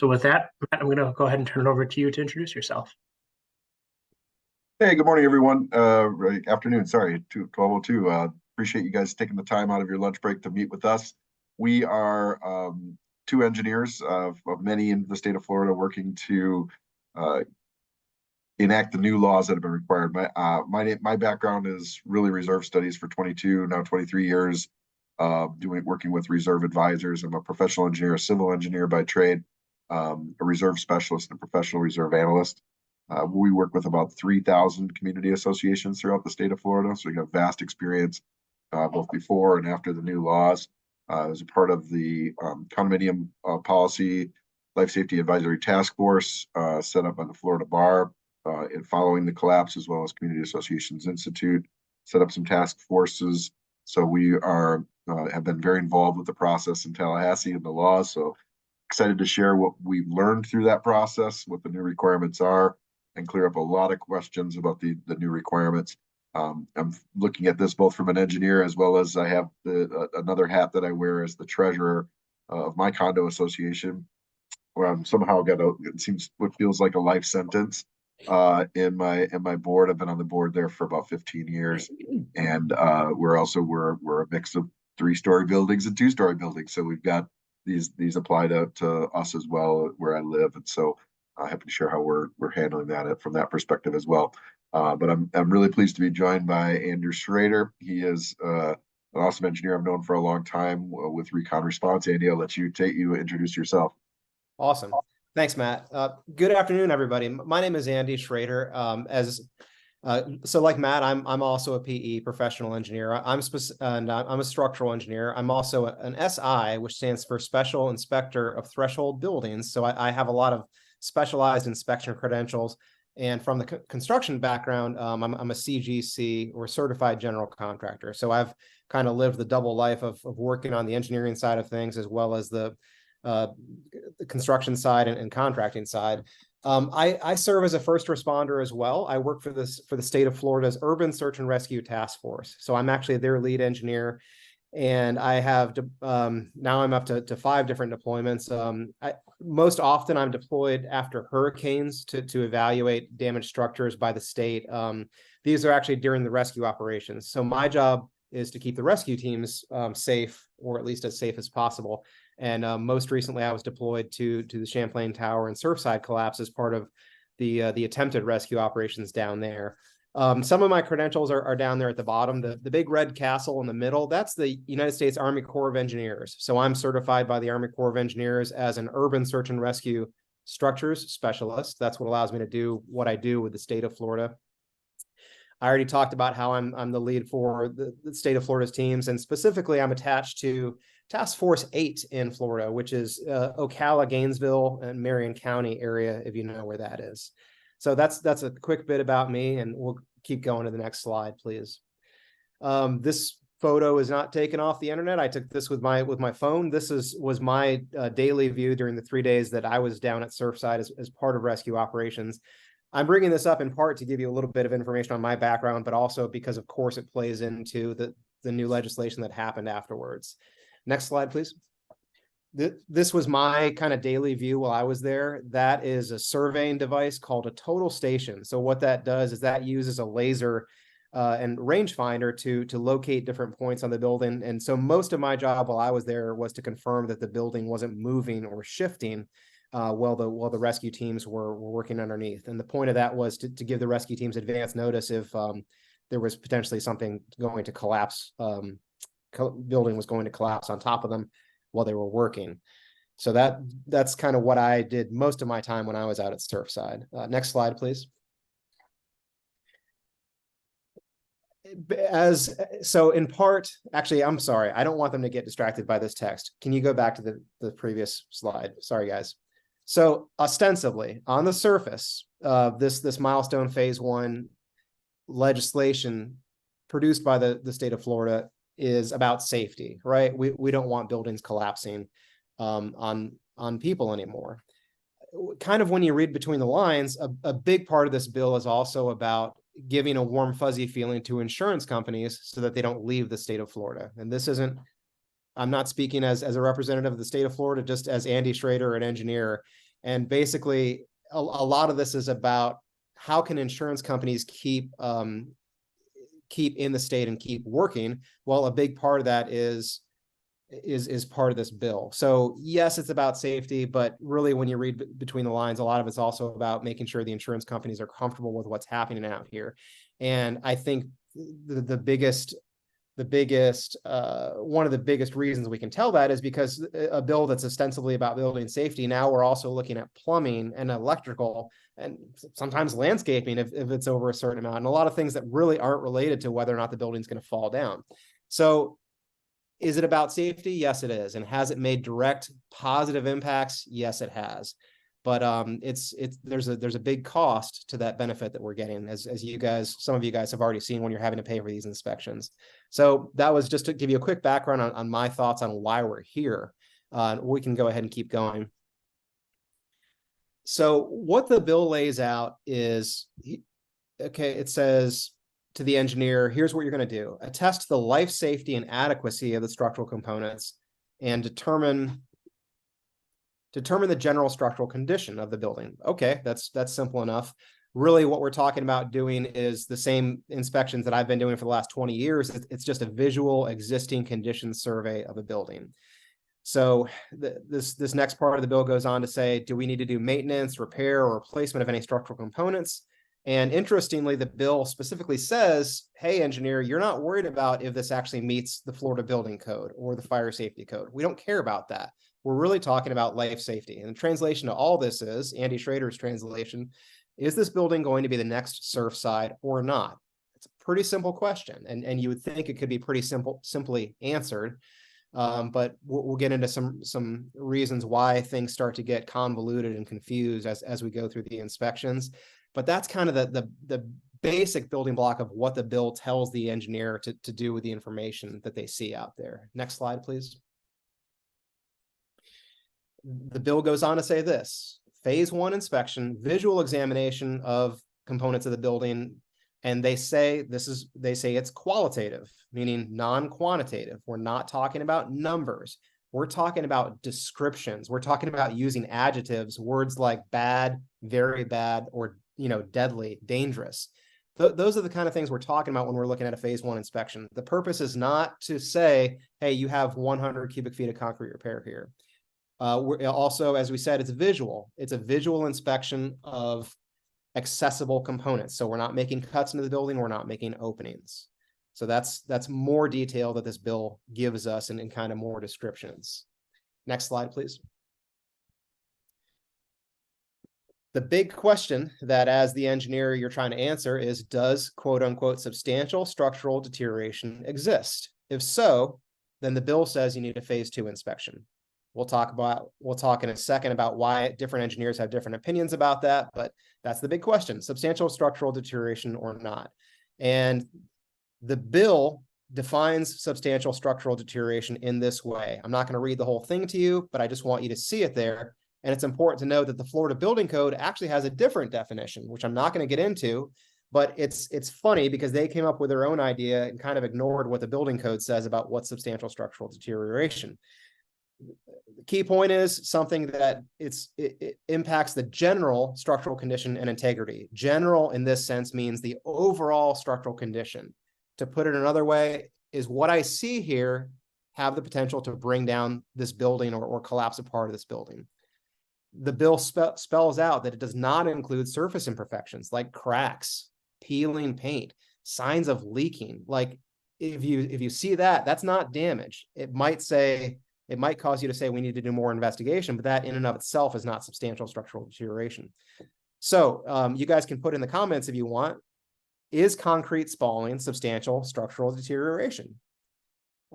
So with that, Matt, I'm going to go ahead and turn it over to you to introduce yourself. Hey, good morning, everyone. Right, afternoon, sorry, 12:02. Appreciate you guys taking the time out of your lunch break to meet with us. We are two engineers of many in the state of Florida working to uh, enact the new laws that have been required. My background is really reserve studies for 22, now 23 years, working with reserve advisors. I'm a professional engineer, a civil engineer by trade, a reserve specialist, and a professional reserve analyst. We work with about 3,000 community associations throughout the state of Florida, so we have vast experience both before and after the new laws. As a part of the condominium policy life safety advisory task force set up by the Florida Bar in following the collapse, as well as Community Associations Institute, set up some task forces. So we are have been very involved with the process in Tallahassee and the laws. So excited to share what we've learned through that process, what the new requirements are, and clear up a lot of questions about the new requirements. I'm looking at this both from an engineer as well as I have another hat that I wear as the treasurer of my condo association, where I'm somehow it seems what feels like a life sentence in my board. I've been on the board there for about 15 years, and we're a mix of 3-story buildings and 2-story buildings. So we've got these apply to us as well where I live, and so happy to share how we're handling that from that perspective as well. But I'm really pleased to be joined by Andrew Schrader. He is an awesome engineer I've known for a long time with Recon Response. Andy, I'll let you introduce yourself. Awesome. Thanks, Matt. Good afternoon, everybody. My name is Andy Schrader. So like Matt, I'm also a PE professional engineer. I'm a structural engineer. I'm also an SI, which stands for Special Inspector of Threshold Buildings. So I have a lot of specialized inspection credentials. And from the construction background, I'm a CGC, or Certified General Contractor. So I've kind of lived the double life of working on the engineering side of things as well as the construction side and contracting side. I serve as a first responder as well. I work for the state of Florida's Urban Search and Rescue Task Force. So I'm actually their lead engineer, and I have now I'm up to 5 different deployments. Most often I'm deployed after hurricanes to evaluate damaged structures by the state. These are actually during the rescue operations. So my job is to keep the rescue teams safe, or at least as safe as possible. And most recently, I was deployed to the Champlain Tower and Surfside collapse as part of the attempted rescue operations down there. Some of my credentials are down there at the bottom. The big red castle in the middle, that's the United States Army Corps of Engineers. So I'm certified by the Army Corps of Engineers as an urban search and rescue structures specialist. That's what allows me to do what I do with the state of Florida. I already talked about how I'm the lead for the state of Florida's teams, and specifically I'm attached to Task Force 8 in Florida, which is Ocala, Gainesville, and Marion County area, if you know where that is. So that's a quick bit about me, and we'll keep going to the next slide, please. This photo is not taken off the internet. I took this with my phone. This was my daily view during the 3 days that I was down at Surfside as part of rescue operations. I'm bringing this up in part to give you a little bit of information on my background, but also because, of course, it plays into the new legislation that happened afterwards. Next slide, please. This was my kind of daily view while I was there. That is a surveying device called a total station. So what that does is that uses a laser and rangefinder to locate different points on the building. And so most of my job while I was there was to confirm that the building wasn't moving or shifting while the rescue teams were working underneath. And the point of that was to give the rescue teams advance notice if there was potentially something going to collapse, building was going to collapse on top of them while they were working. So that's kind of what I did most of my time when I was out at Surfside. Next slide, please. So in part, actually, I'm sorry, I don't want them to get distracted by this text. Can you go back to the previous slide? Sorry, guys. So ostensibly, on the surface, this Milestone Phase 1 legislation produced by the state of Florida is about safety, right? We don't want buildings collapsing on people anymore. Kind of when you read between the lines, a big part of this bill is also about giving a warm, fuzzy feeling to insurance companies so that they don't leave the state of Florida. And this isn't, I'm not speaking as a representative of the state of Florida, just as Andy Schrader, an engineer. And basically, a lot of this is about how can insurance companies keep in the state and keep working. Well, a big part of that is part of this bill. So yes, it's about safety, but really when you read between the lines, a lot of it's also about making sure the insurance companies are comfortable with what's happening out here. And I think the biggest one of the biggest reasons we can tell that is because a bill that's ostensibly about building safety, now we're also looking at plumbing and electrical and sometimes landscaping if it's over a certain amount, and a lot of things that really aren't related to whether or not the building's going to fall down. So is it about safety? Yes, it is. And has it made direct positive impacts? Yes, it has. But there's a big cost to that benefit that we're getting, as you guys, some of you guys have already seen when you're having to pay for these inspections. So that was just to give you a quick background on my thoughts on why we're here. We can go ahead and keep going. So what the bill lays out is, okay, it says to the engineer, here's what you're going to do: attest the life safety and adequacy of the structural components and determine the general structural condition of the building. Okay, that's simple enough. Really what we're talking about doing is the same inspections that I've been doing for the last 20 years. It's just a visual existing condition survey of a building. So this next part of the bill goes on to say, do we need to do maintenance, repair, or replacement of any structural components? And interestingly, the bill specifically says, hey, engineer, you're not worried about if this actually meets the Florida Building Code or the Fire Safety Code. We don't care about that. We're really talking about life safety. And the translation to all this is, Andy Schrader's translation, is this building going to be the next Surfside or not? It's a pretty simple question. And you would think it could be pretty simply answered. But we'll get into some reasons why things start to get convoluted and confused as we go through the inspections. But that's kind of the basic building block of what the bill tells the engineer to do with the information that they see out there. Next slide, please. The bill goes on to say this: phase 1 inspection, visual examination of components of the building. And they say it's qualitative, meaning non-quantitative. We're not talking about numbers. We're talking about descriptions. We're talking about using adjectives, words like bad, very bad, or deadly, dangerous. Those are the kind of things we're talking about when we're looking at a phase 1 inspection. The purpose is not to say, hey, you have 100 cubic feet of concrete repair here. We're also, as we said, it's visual. It's a visual inspection of accessible components. So we're not making cuts into the building. We're not making openings. So that's more detail that this bill gives us and kind of more descriptions. Next slide, please. The big question that as the engineer you're trying to answer is, does quote unquote substantial structural deterioration exist? If so, then the bill says you need a phase 2 inspection. We'll talk in a second about why different engineers have different opinions about that, but that's the big question: substantial structural deterioration or not. And the bill defines substantial structural deterioration in this way. I'm not going to read the whole thing to you, but I just want you to see it there. And it's important to know that the Florida Building Code actually has a different definition, which I'm not going to get into, but it's funny because they came up with their own idea and kind of ignored what the building code says about what's substantial structural deterioration. The key point is something that it impacts the general structural condition and integrity. General in this sense means the overall structural condition. To put it another way, is what I see here have the potential to bring down this building or collapse a part of this building. The bill spells out that it does not include surface imperfections like cracks, peeling paint, signs of leaking. Like if you see that, that's not damage. It might cause you to say we need to do more investigation, but that in and of itself is not substantial structural deterioration. So you guys can put in the comments if you want, is concrete spalling substantial structural deterioration?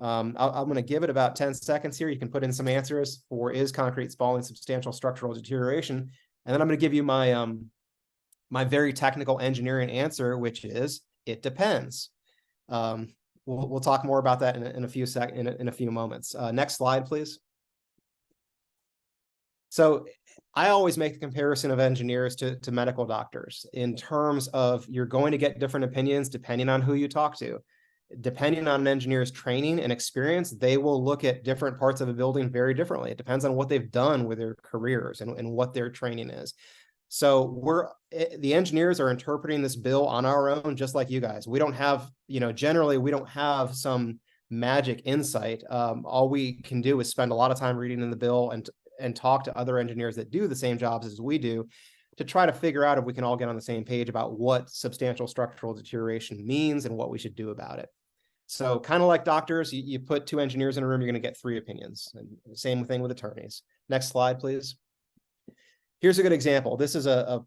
I'm going to give it about 10 seconds here. You can put in some answers for, is concrete spalling substantial structural deterioration? And then I'm going to give you my my very technical engineering answer, which is it depends. We'll talk more about that in a few moments. Next slide, please. So I always make the comparison of engineers to medical doctors in terms of you're going to get different opinions depending on who you talk to. depending on an engineer's training and experience, they will look at different parts of a building very differently. It depends on what they've done with their careers and what their training is. So the engineers are interpreting this bill on our own, just like you guys. We don't have, generally we don't have some magic insight. All we can do is spend a lot of time reading in the bill and talk to other engineers that do the same jobs as we do to try to figure out if we can all get on the same page about what substantial structural deterioration means and what we should do about it. So kind of like doctors, you put 2 engineers in a room, you're going to get 3 opinions. And same thing with attorneys. Next slide, please. Here's a good example. This is a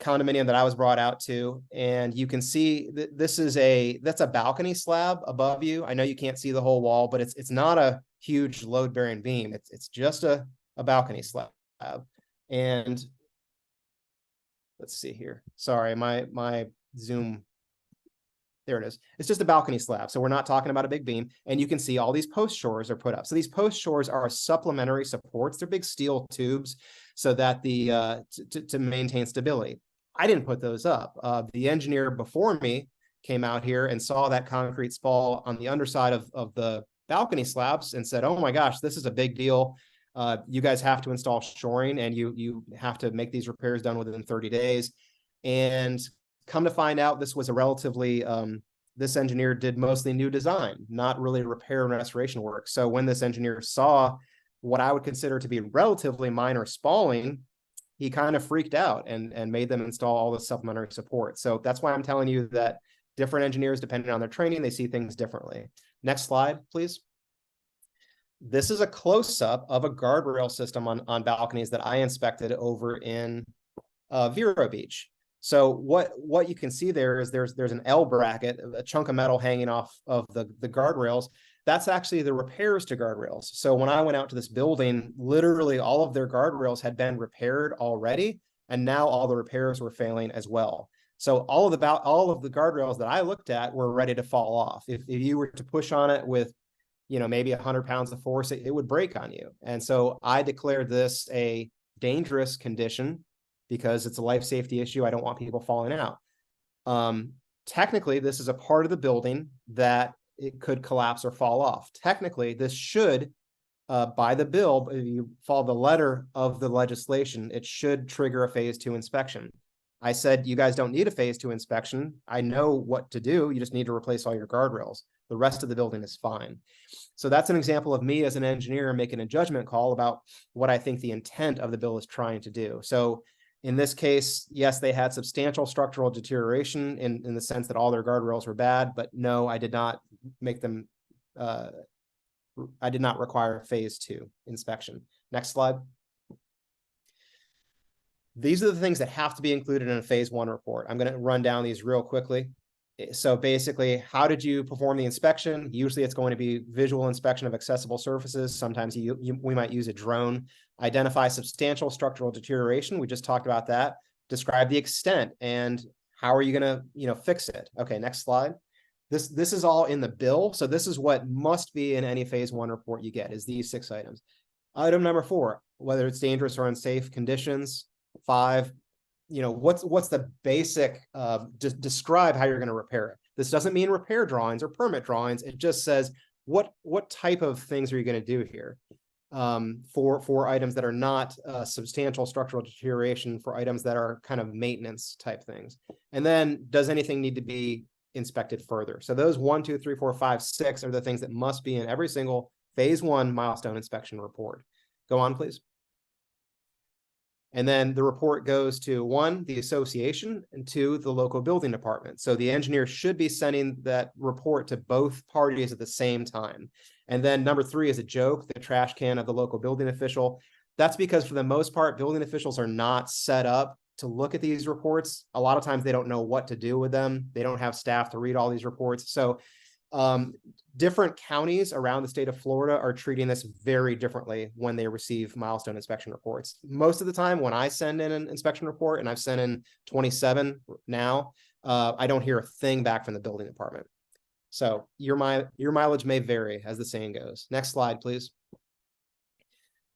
condominium that I was brought out to, and you can see that that's a balcony slab above you. I know you can't see the whole wall, but it's not a huge load-bearing beam. It's just a balcony slab. And let's see here. Sorry, my Zoom. There it is. It's just a balcony slab. So we're not talking about a big beam. And you can see all these post shores are put up. So these post shores are supplementary supports. They're big steel tubes so that to maintain stability. I didn't put those up. The engineer before me came out here and saw that concrete spall on the underside of the balcony slabs and said, oh my gosh, this is a big deal. You guys have to install shoring and you have to make these repairs done within 30 days. And come to find out, this was a relatively, this engineer did mostly new design, not really repair and restoration work. So when this engineer saw what I would consider to be relatively minor spalling, he kind of freaked out and made them install all the supplementary support. So that's why I'm telling you that different engineers, depending on their training, they see things differently. Next slide, please. This is a close-up of a guardrail system on balconies that I inspected over in Vero Beach. So what you can see there is there's an L bracket, a chunk of metal hanging off of the guardrails. That's actually the repairs to guardrails. So when I went out to this building, literally all of their guardrails had been repaired already, and now all the repairs were failing as well. So all of the guardrails that I looked at were ready to fall off. If you were to push on it with, maybe 100 pounds of force, it would break on you. And so I declared this a dangerous condition because it's a life safety issue. I don't want people falling out. Technically, this is a part of the building that it could collapse or fall off. Technically, this should, by the bill, if you follow the letter of the legislation, it should trigger a phase 2 inspection. I said, you guys don't need a phase 2 inspection. I know what to do. You just need to replace all your guardrails. The rest of the building is fine. So that's an example of me as an engineer making a judgment call about what I think the intent of the bill is trying to do. So in this case, yes, they had substantial structural deterioration in the sense that all their guardrails were bad, but no, I did not make them, I did not require a phase 2 inspection. Next slide. These are the things that have to be included in a phase 1 report. I'm going to run down these real quickly. So basically, how did you perform the inspection? Usually it's going to be visual inspection of accessible surfaces. Sometimes we might use a drone. Identify substantial structural deterioration. We just talked about that. Describe the extent and how are you going to fix it? Okay, next slide. This is all in the bill. So this is what must be in any phase 1 report you get is these 6 items. Item number 4, whether it's dangerous or unsafe conditions. 5, what's the basic, just describe how you're going to repair it. This doesn't mean repair drawings or permit drawings. It just says what type of things are you going to do here for items that are not substantial structural deterioration, for items that are kind of maintenance type things. And then does anything need to be inspected further? So those 1, 2, 3, 4, 5, 6 are the things that must be in every single phase 1 milestone inspection report. Go on, please. And then the report goes to 1, the association, and 2, the local building department. So the engineer should be sending that report to both parties at the same time. And then number 3 is a joke, the trash can of the local building official. That's because for the most part, building officials are not set up to look at these reports. A lot of times they don't know what to do with them. They don't have staff to read all these reports. So different counties around the state of Florida are treating this very differently when they receive milestone inspection reports. Most of the time when I send in an inspection report, and I've sent in 27 now, I don't hear a thing back from the building department. So your mileage may vary, as the saying goes. Next slide, please.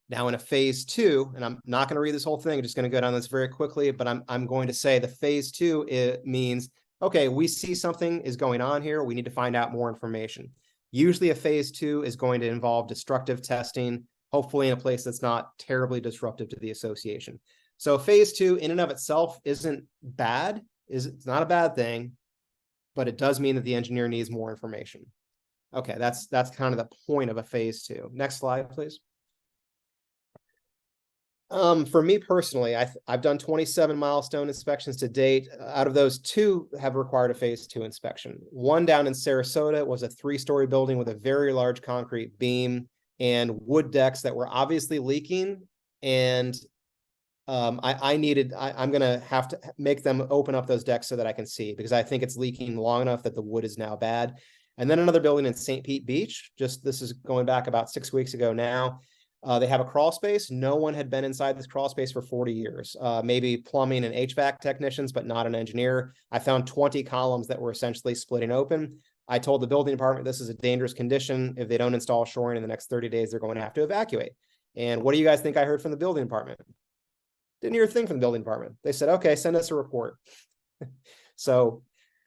Now in a phase 2, and I'm not going to read this whole thing, I'm just going to go down this very quickly, but I'm going to say the phase 2, it means, okay, we see something is going on here. We need to find out more information. Usually a phase 2 is going to involve destructive testing, hopefully in a place that's not terribly disruptive to the association. So phase 2 in and of itself isn't bad, it's not a bad thing, but it does mean that the engineer needs more information. Okay, that's kind of the point of a phase 2. Next slide, please. For me personally, I've done 27 milestone inspections to date. Out of those, 2 have required a phase 2 inspection. One down in Sarasota was a 3-story building with a very large concrete beam and wood decks that were obviously leaking. And I'm gonna have to make them open up those decks so that I can see, because I think it's leaking long enough that the wood is now bad. And then another building in St. Pete Beach, this is going back about 6 weeks ago now. They have a crawl space. No one had been inside this crawl space for 40 years. Maybe plumbing and HVAC technicians, but not an engineer. I found 20 columns that were essentially splitting open. I told the building department this is a dangerous condition. If they don't install shoring in the next 30 days, they're going to have to evacuate. And what do you guys think I heard from the building department? Didn't hear a thing from the building department. They said, okay, send us a report. So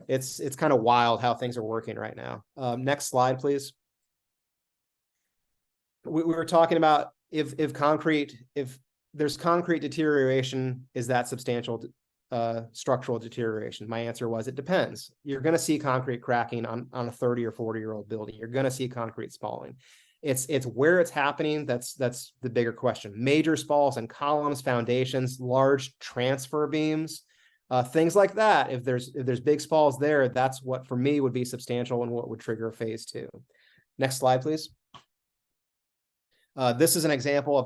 it's kind of wild how things are working right now. Next slide, please. We were talking about if there's concrete deterioration, is that substantial structural deterioration? My answer was, it depends. You're going to see concrete cracking on a 30 or 40-year-old building. You're going to see concrete spalling. It's where it's happening that's the bigger question. Major spalls and columns, foundations, large transfer beams, things like that. If there's big spalls there, that's what for me would be substantial and what would trigger a phase 2. Next slide, please. This is an example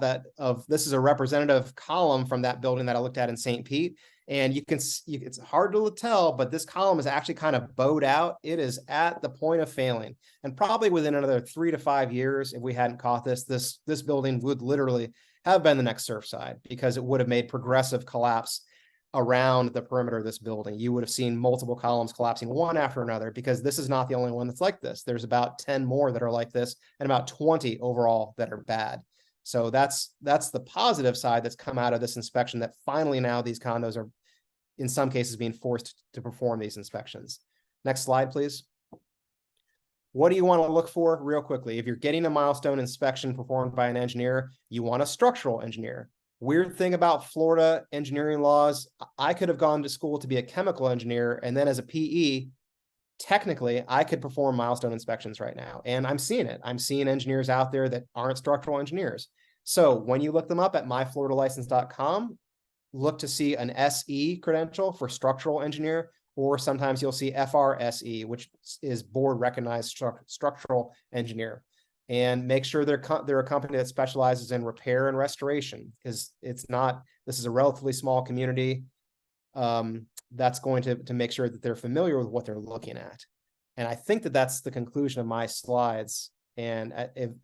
this is a representative column from that building that I looked at in St. Pete. And it's hard to tell, but this column is actually kind of bowed out. It is at the point of failing. And probably within another 3 to 5 years, if we hadn't caught this building would literally have been the next Surfside, because it would have made progressive collapse around the perimeter of this building. You would have seen multiple columns collapsing one after another, because this is not the only one that's like this. There's about 10 more that are like this, and about 20 overall that are bad. So that's the positive side that's come out of this inspection, that finally now these condos are in some cases being forced to perform these inspections. Next slide, please. What do you want to look for real quickly? If you're getting a milestone inspection performed by an engineer, you want a structural engineer. Weird thing about Florida engineering laws, I could have gone to school to be a chemical engineer, and then as a PE, technically, I could perform milestone inspections right now. And I'm seeing it. I'm seeing engineers out there that aren't structural engineers. So when you look them up at myfloridalicense.com, look to see an SE credential for structural engineer, or sometimes you'll see FRSE, which is board recognized structural engineer. And make sure they're a company that specializes in repair and restoration, because this is a relatively small community. That's going to make sure that they're familiar with what they're looking at. And I think that's the conclusion of my slides. And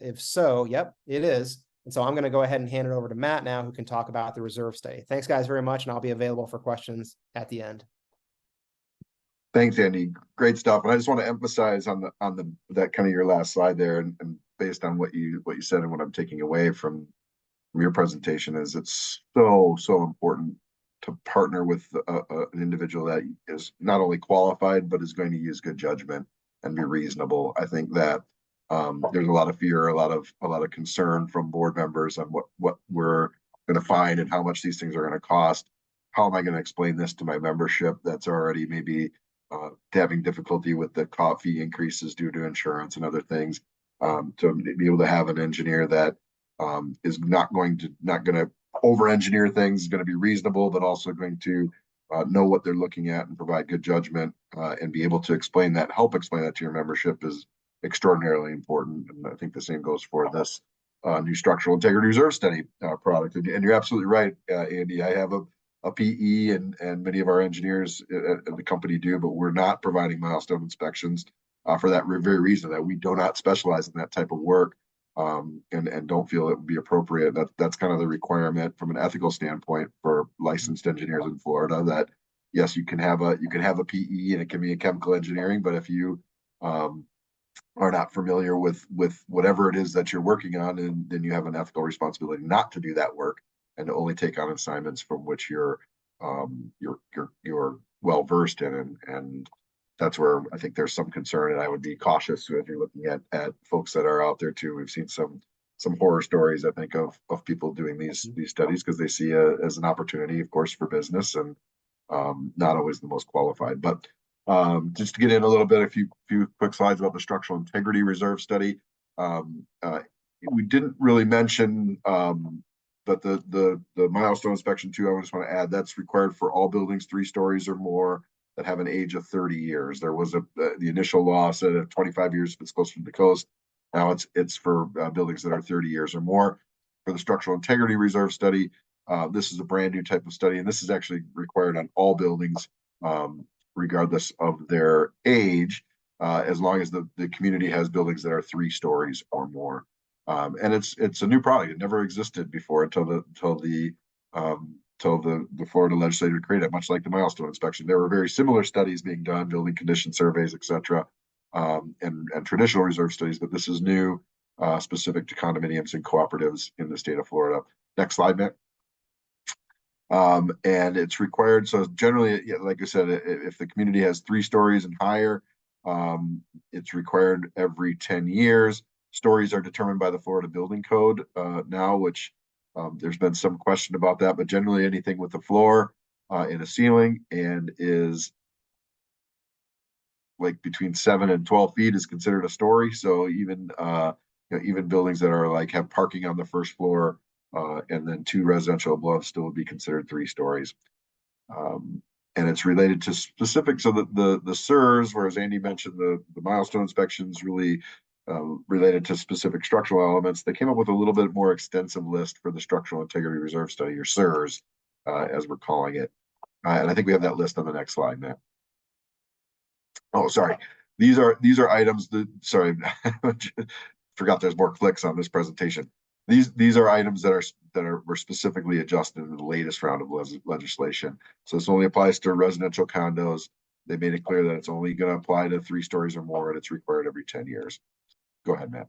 if so, yep, it is. And so I'm going to go ahead and hand it over to Matt now, who can talk about the reserve study. Thanks, guys, very much. And I'll be available for questions at the end. Thanks, Andy. Great stuff. And I just want to emphasize on that kind of your last slide there, and based on what you said and what I'm taking away from your presentation, is it's so important to partner with an individual that is not only qualified, but is going to use good judgment and be reasonable. I think that there's a lot of fear, a lot of concern from board members on what we're going to find and how much these things are going to cost. How am I going to explain this to my membership that's already maybe having difficulty with the fee increases due to insurance and other things? To be able to have an engineer that is not going to over-engineer things, is going to be reasonable, but also going to know what they're looking at and provide good judgment, and be able to help explain that to your membership is extraordinarily important. And I think the same goes for this new structural integrity reserve study product. And you're absolutely right, Andy. I have a PE and many of our engineers at the company do, but we're not providing milestone inspections for that very reason, that we do not specialize in that type of work, and don't feel it would be appropriate. That's kind of the requirement from an ethical standpoint for licensed engineers in Florida, that yes, you can have a PE and it can be a chemical engineering, but if you are not familiar with whatever it is that you're working on, and then you have an ethical responsibility not to do that work and to only take on assignments from which you're well versed in, and that's where I think there's some concern, and I would be cautious if you're looking at folks that are out there too. We've seen some horror stories, I think, of people doing these studies because they see it as an opportunity, of course, for business, and not always the most qualified. But just to get in a little bit, a few quick slides about the structural integrity reserve study. We didn't really mention, but the milestone inspection too, I just want to add, that's required for all buildings 3 stories or more that have an age of 30 years. There was the initial law said at 25 years if it's closer to the coast. Now it's for buildings that are 30 years or more. For the structural integrity reserve study, this is a brand new type of study, and this is actually required on all buildings, regardless of their age, as long as the community has buildings that are 3 stories or more. And it's a new product. It never existed before until the Florida legislature created it, much like the milestone inspection. There were very similar studies being done, building condition surveys, et cetera, and traditional reserve studies, but this is new, specific to condominiums and cooperatives in the state of Florida. Next slide, Matt. And it's required. So generally, like I said, if the community has 3 stories and higher, it's required every 10 years. Stories are determined by the Florida Building Code now, which there's been some question about that, but generally anything with a floor and a ceiling and is like between 7 and 12 feet is considered a story. So even even buildings that are like have parking on the first floor and then 2 residential above still would be considered 3 stories. And it's related to specific, so that the SIRS, whereas Andy mentioned the milestone inspections really related to specific structural elements, they came up with a little bit more extensive list for the structural integrity reserve study, or SIRS, as we're calling it. And I think we have that list on the next slide, Matt. Oh, sorry. These are items that, sorry, forgot there's more clicks on this presentation. These are items that were specifically adjusted in the latest round of legislation. So this only applies to residential condos. They made it clear that it's only going to apply to 3 stories or more, and it's required every 10 years. Go ahead, Matt.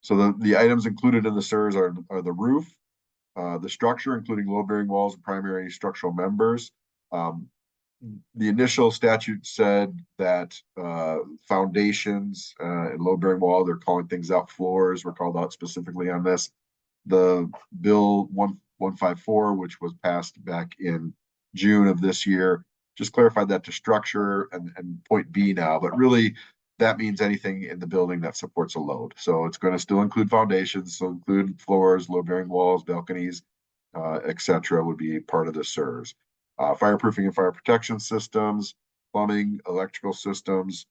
So the items included in the SIRS are the roof, the structure, including load-bearing walls and primary structural members. The initial statute said that foundations and load-bearing wall, they're calling things out floors, were called out specifically on this. The Bill 154, which was passed back in June of this year, just clarified that to structure and point B now, but really that means anything in the building that supports a load. So it's going to still include foundations, so include floors, load-bearing walls, balconies, et cetera, would be part of the SIRS. Fireproofing and fire protection systems, plumbing, electrical systems,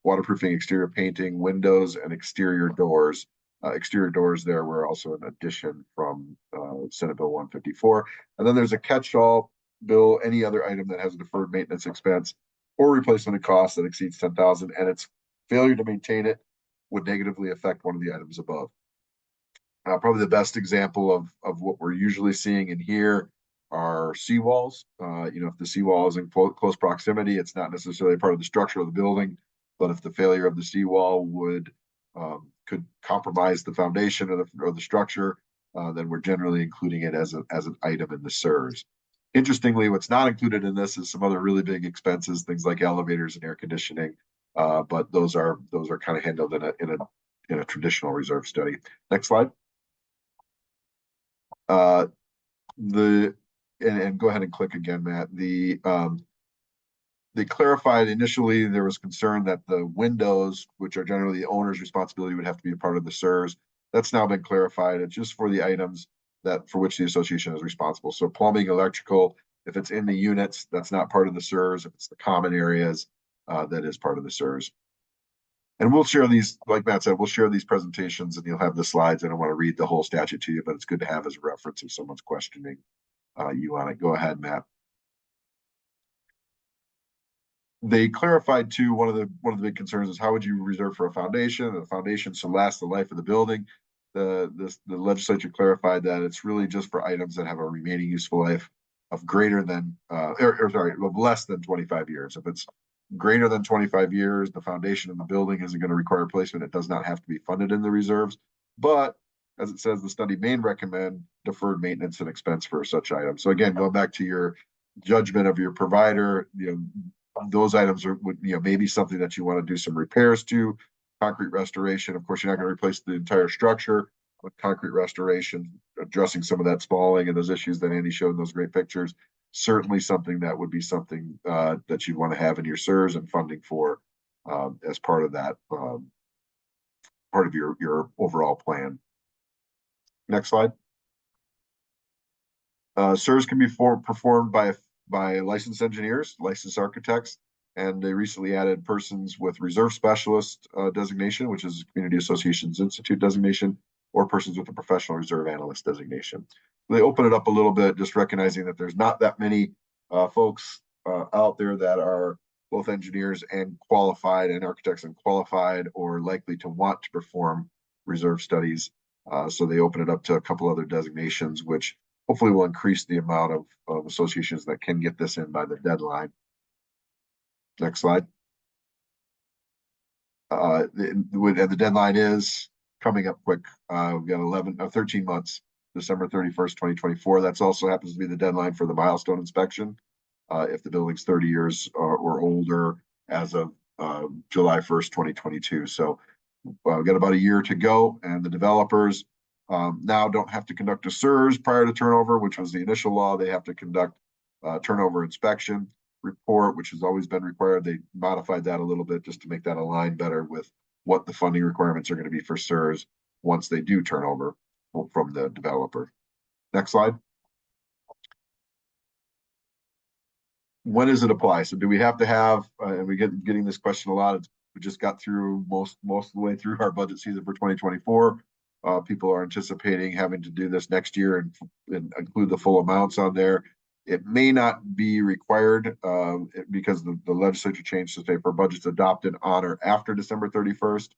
waterproofing, exterior painting, windows, and exterior doors. Exterior doors there were also an addition from Senate Bill 154. And then there's a catch-all bill, any other item that has a deferred maintenance expense or replacement cost that exceeds $10,000, and its failure to maintain it would negatively affect one of the items above. Probably the best example of what we're usually seeing in here are seawalls. If the seawall is in close proximity, it's not necessarily part of the structure of the building, but if the failure of the seawall could compromise the foundation of the structure, then we're generally including it as an item in the SIRS. Interestingly, what's not included in this is some other really big expenses, things like elevators and air conditioning, but those are kind of handled in a traditional reserve study. Next slide. And go ahead and click again, Matt. They clarified initially there was concern that the windows, which are generally the owner's responsibility, would have to be a part of the SIRS. That's now been clarified. It's just for the items for which the association is responsible. So plumbing, electrical, if it's in the units, that's not part of the SIRS. If it's the common areas, that is part of the SIRS. And we'll share these, like Matt said, we'll share these presentations and you'll have the slides. I don't want to read the whole statute to you, but it's good to have as a reference if someone's questioning you on it. Go ahead, Matt. They clarified too, one of the big concerns is how would you reserve for a foundation? The foundation should last the life of the building. The legislature clarified that it's really just for items that have a remaining useful life of greater than of less than 25 years. If it's greater than 25 years, the foundation of the building isn't going to require replacement. It does not have to be funded in the reserves. But as it says, the study may recommend deferred maintenance and expense for such items. So again, going back to your judgment of your provider, those items would maybe something that you want to do some repairs to. Concrete restoration, of course, you're not going to replace the entire structure, but concrete restoration, addressing some of that spalling and those issues that Andy showed in those great pictures, certainly something that would be something that you'd want to have in your SERS and funding for as part of that, part of your overall plan. Next slide. SERS can be performed by licensed engineers, licensed architects, and they recently added persons with reserve specialist designation, which is Community Associations Institute designation, or persons with a professional reserve analyst designation. They open it up a little bit, just recognizing that there's not that many folks out there that are both engineers and qualified, and architects and qualified, or likely to want to perform reserve studies. So they open it up to a couple other designations, which hopefully will increase the amount of associations that can get this in by the deadline. Next slide. The deadline is coming up quick. We've got 13 months, December 31st, 2024. That's also happens to be the deadline for the milestone inspection. If the building's 30 years or older as of July 1st, 2022. So we've got about a year to go, and the developers now don't have to conduct a SERS prior to turnover, which was the initial law. They have to conduct turnover inspection report, which has always been required. They modified that a little bit just to make that align better with what the funding requirements are going to be for SERS once they do turn over from the developer. Next slide. When does it apply? So do we have to have, and we getting this question a lot, we just got through most of the way through our budget season for 2024. People are anticipating having to do this next year and include the full amounts on there. It may not be required because the legislature changed to say for budgets adopted on or after December 31st,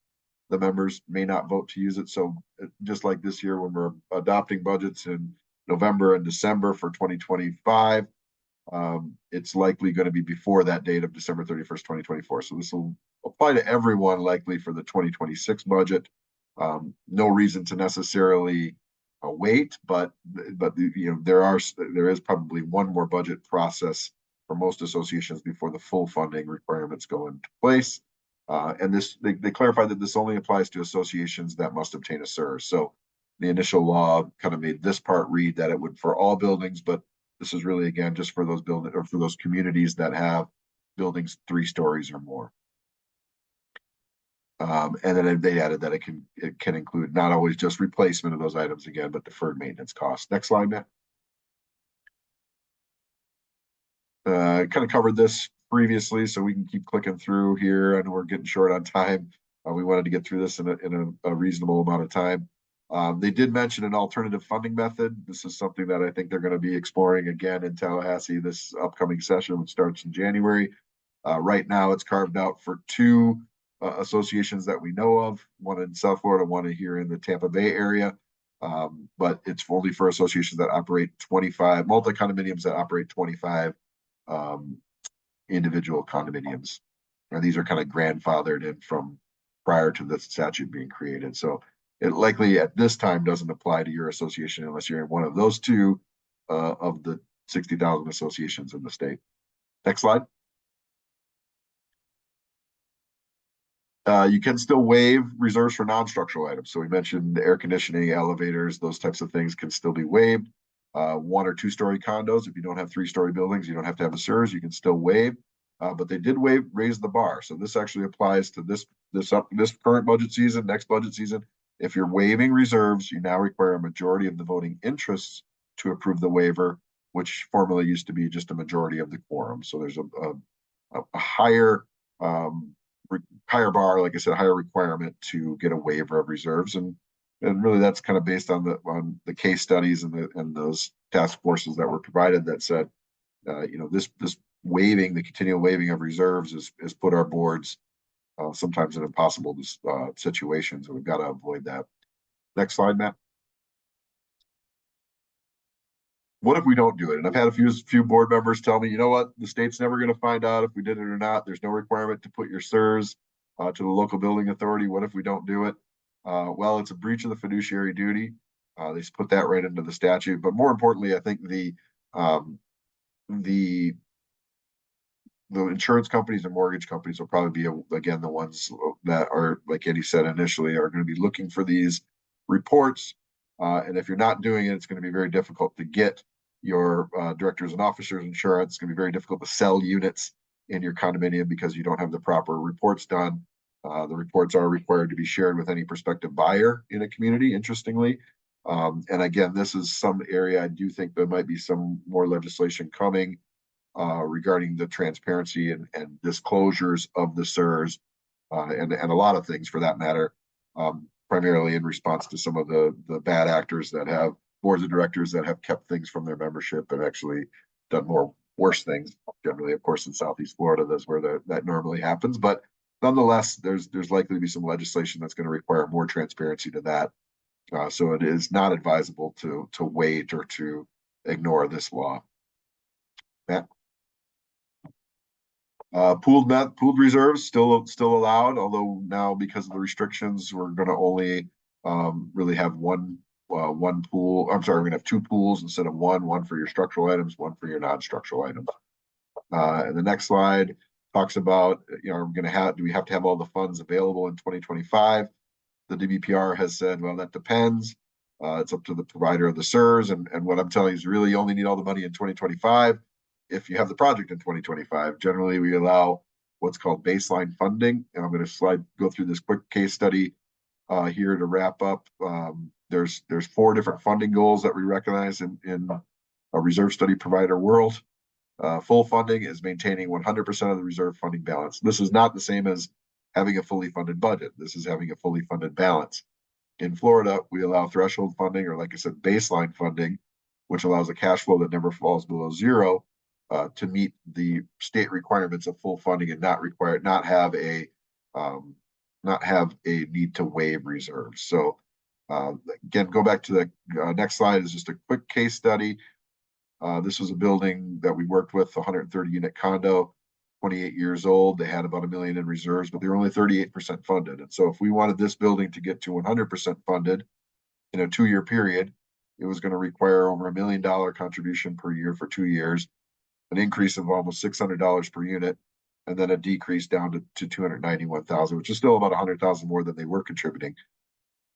the members may not vote to use it. So just like this year, when we're adopting budgets in November and December for 2025, it's likely going to be before that date of December 31st, 2024. So this will apply to everyone likely for the 2026 budget. No reason to necessarily wait, but there is probably one more budget process for most associations before the full funding requirements go into place. And this they clarified that this only applies to associations that must obtain a SERS. So the initial law kind of made this part read that it would for all buildings, but this is really again just for those buildings or for those communities that have buildings 3 stories or more. And then they added that it can include not always just replacement of those items again, but deferred maintenance costs. Next slide, Matt. Kind of covered this previously, so we can keep clicking through here. I know we're getting short on time. We wanted to get through this in a reasonable amount of time. They did mention an alternative funding method. This is something that I think they're going to be exploring again in Tallahassee this upcoming session, which starts in January. Right now, it's carved out for 2 associations that we know of, one in South Florida, one here in the Tampa Bay area. But it's only for associations that operate 25, multi-condominiums that operate 25 individual condominiums. And these are kind of grandfathered in from prior to the statute being created. So it likely at this time doesn't apply to your association unless you're in one of those 2 of the 60,000 associations in the state. Next slide. You can still waive reserves for non-structural items. So we mentioned air conditioning, elevators, those types of things can still be waived. 1 or 2 story condos, if you don't have 3-story buildings, you don't have to have a SERS, you can still waive. But they did raise the bar. So this actually applies to this current budget season, next budget season. If you're waiving reserves, you now require a majority of the voting interests to approve the waiver, which formerly used to be just a majority of the quorum. So there's a higher bar, like I said, higher requirement to get a waiver of reserves, and really that's kind of based on the case studies and those task forces that were provided that said, this waiving, the continual waiving of reserves is put our boards sometimes in impossible situations, and we've got to avoid that. Next slide, Matt. What if we don't do it? And I've had a few board members tell me, you know what, the state's never going to find out if we did it or not. There's no requirement to put your SERS to the local building authority. What if we don't do it? Well, it's a breach of the fiduciary duty. They put that right into the statute. But more importantly, I think the the insurance companies and mortgage companies will probably be, again, the ones that are, like Andy said initially, are going to be looking for these reports. And if you're not doing it, it's going to be very difficult to get your directors and officers insurance. It's going to be very difficult to sell units in your condominium because you don't have the proper reports done. The reports are required to be shared with any prospective buyer in a community, interestingly. And again, this is some area I do think there might be some more legislation coming regarding the transparency and disclosures of the CSRS and a lot of things for that matter, primarily in response to some of the bad actors that have boards of directors that have kept things from their membership and actually done more worse things. Generally, of course, in Southeast Florida, that's where that normally happens. But nonetheless, there's likely to be some legislation that's going to require more transparency to that. So it is not advisable to wait or to ignore this law. Matt? Pooled reserves still allowed, although now because of the restrictions, we're going to only really have one pool. I'm sorry, we're going to have two pools instead of one for your structural items, one for your non-structural items. And the next slide talks about, do we have to have all the funds available in 2025? The DBPR has said, well, that depends. It's up to the provider of the CSRS, and what I'm telling you is really you only need all the money in 2025 if you have the project in 2025. Generally, we allow what's called baseline funding, and I'm going to go through this quick case study here to wrap up. There's 4 different funding goals that we recognize in a reserve study provider world. Full funding is maintaining 100% of the reserve funding balance. This is not the same as having a fully funded budget. This is having a fully funded balance. In Florida, we allow threshold funding, or like I said, baseline funding, which allows a cash flow that never falls below zero to meet the state requirements of full funding and not have a need to waive reserves. So again, go back to the next slide is just a quick case study. This was a building that we worked with, 130 unit condo, 28 years old. They had about $1 million in reserves, but they were only 38% funded. And so if we wanted this building to get to 100% funded in a 2-year period, it was going to require over $1 million contribution per year for 2 years, an increase of almost $600 per unit, and then a decrease down to $291,000, which is still about $100,000 more than they were contributing.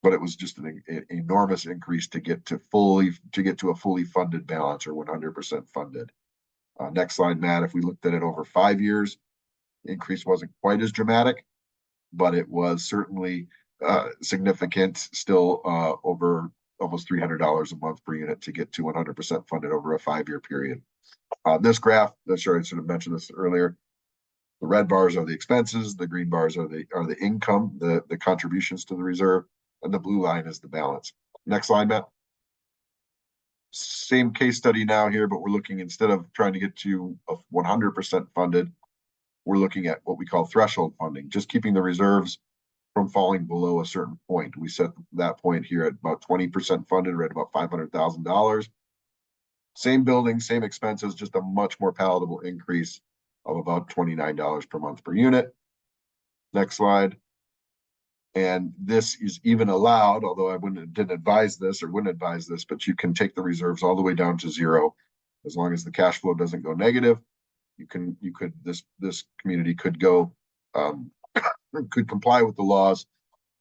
But it was just an enormous increase to get to a fully funded balance, or 100% funded. Next slide, Matt. If we looked at it over 5 years, the increase wasn't quite as dramatic, but it was certainly significant, still over almost $300 a month per unit to get to 100% funded over a 5-year period. This graph, sorry, I should have mentioned this earlier. The red bars are the expenses, the green bars are the income, the contributions to the reserve, and the blue line is the balance. Next slide, Matt. Same case study now here, but we're looking, instead of trying to get to a 100% funded, we're looking at what we call threshold funding, just keeping the reserves from falling below a certain point. We set that point here at about 20% funded, right about $500,000. Same building, same expenses, just a much more palatable increase of about $29 per month per unit. Next slide. And this is even allowed, although I wouldn't advise this, but you can take the reserves all the way down to zero. As long as the cash flow doesn't go negative, this community could go, could comply with the laws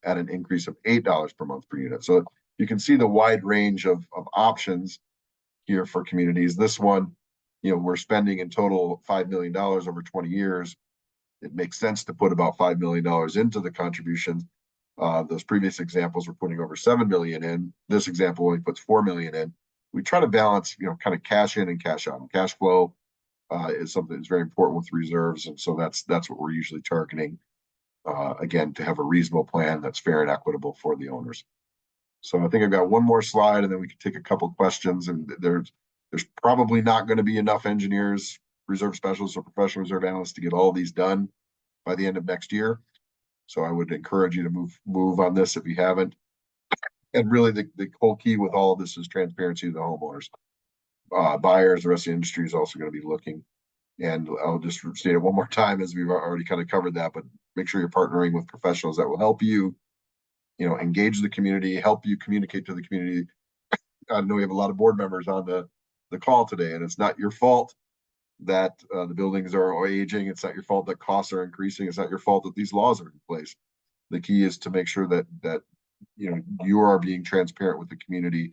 at an increase of $8 per month per unit. So you can see the wide range of options here for communities. This one, we're spending in total $5 million over 20 years. It makes sense to put about $5 million into the contributions. Those previous examples were putting over $7 million in. This example only puts $4 million in. We try to balance, kind of cash in and cash out. And cash flow is something that's very important with reserves, and so that's what we're usually targeting. Again, to have a reasonable plan that's fair and equitable for the owners. So I think I've got one more slide, and then we can take a couple of questions. And there's probably not going to be enough engineers, reserve specialists, or professional reserve analysts to get all these done by the end of next year. So I would encourage you to move on this if you haven't. And really, the whole key with all of this is transparency to the homeowners. Buyers, the rest of the industry is also going to be looking. And I'll just state it one more time, as we've already kind of covered that, but make sure you're partnering with professionals that will help you, engage the community, help you communicate to the community. I know we have a lot of board members on the call today, and it's not your fault that the buildings are aging. It's not your fault that costs are increasing. It's not your fault that these laws are in place. The key is to make sure that you are being transparent with the community,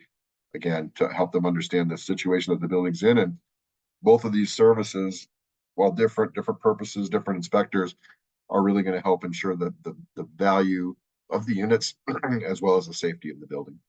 again, to help them understand the situation that the building's in. And both of these services, while different purposes, different inspectors, are really going to help ensure that the value of the units as well as the safety of the building.